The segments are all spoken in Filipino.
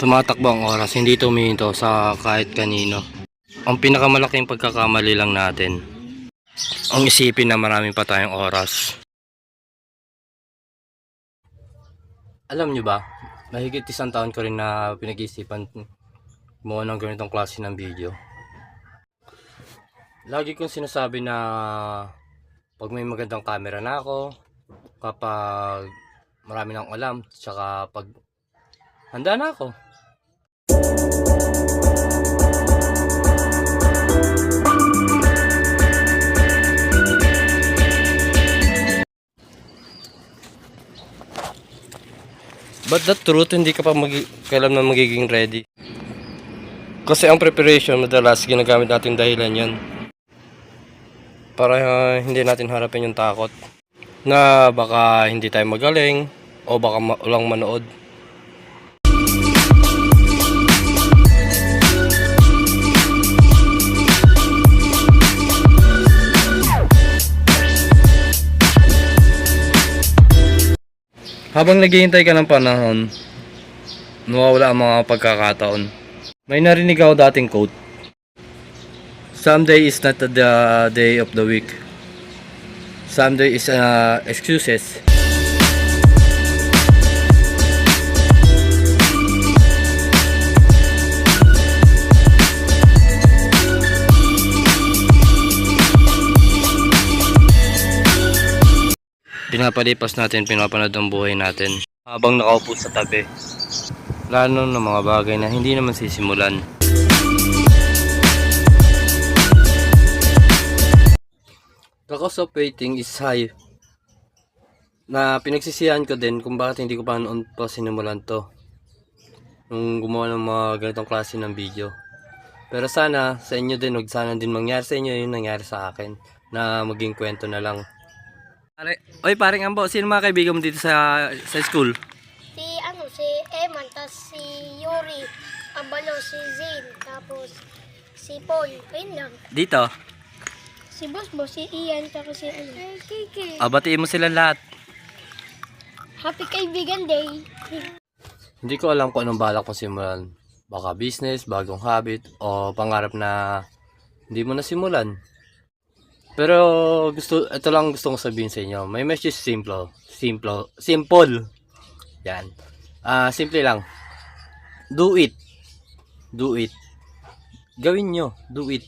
Tumatakbo ang oras, hindi tumihinto sa kahit kanino. Ang pinakamalaking pagkakamali lang natin, ang isipin na marami pa tayong oras. Alam nyo ba, mahigit 1 taon ko rin na pinag-iisipan mo ng ganitong klase ng video. Lagi kong sinasabi na pag may magandang camera na ako, kapag marami nang alam, tsaka pag handa na ako. But the truth, hindi ka pa kailan na magiging ready. Kasi ang preparation, madalas ginagamit natin dahilan yan para hindi natin harapin yung takot na baka hindi tayo magaling o baka walang manood. Habang naghihintay ka ng panahon, nawawala ang mga pagkakataon. May narinig ako dating quote. Someday is not the day of the week. Someday is excuses. Pinapalipas natin, pinapanood ang buhay natin habang nakaupo sa tabi, lalo ng mga bagay na hindi naman sisimulan. The cost of waiting is high, na pinagsisihan ko din kung bakit hindi ko pa noon pa sinimulan to nung gumawa ng mga ganitong klase ng video. Pero sana sa inyo din, huwag sana din mangyari sa inyo yung nangyari sa akin, na maging kwento na lang. Oy, paring Ambo, sino mga kaibigan mo dito sa school? Si Eman, tapos si Yuri, Abalo, si Zane, tapos si Paul, ayun lang. Dito? Si Bosbo, si Ian, tapos si Kiki. Batiin mo sila lahat. Happy Kaibigan Day. Hindi ko alam kung anong balak ko simulan. Baka business, bagong habit, o pangarap na hindi mo nasimulan. Pero ito lang gusto kong sabihin sa inyo. My message is simple. Yan. Simple lang. Do it. Do it. Gawin nyo. Do it.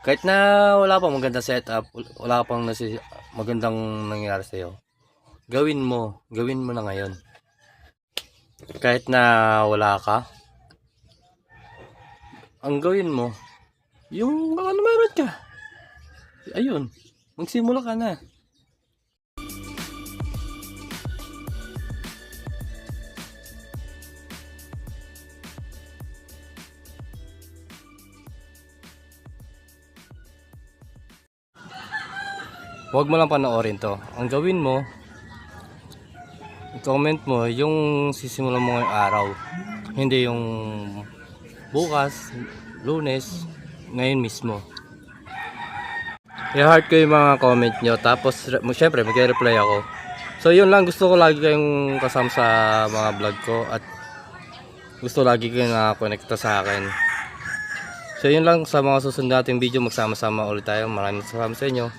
Kahit na wala pang magandang setup, wala pang magandang nangyari sa iyo, gawin mo. Gawin mo na ngayon. Kahit na wala ka, ang gawin mo, yung baka na meron ka. Ayun, magsimula ka na. Huwag mo lang panoorin to. Ang gawin mo, i-comment mo yung sisimulan mo ngayong araw. Hindi yung bukas, Lunes, ngayon mismo. I-heart ko yung mga comment nyo, tapos syempre mag-reply ako. So yun lang, gusto ko lagi kayong kasama sa mga vlog ko, at gusto lagi kayong nakakonekta sa akin. So yun lang, sa mga susunod nating video, magsama-sama ulit tayo. Maraming salamat sa inyo.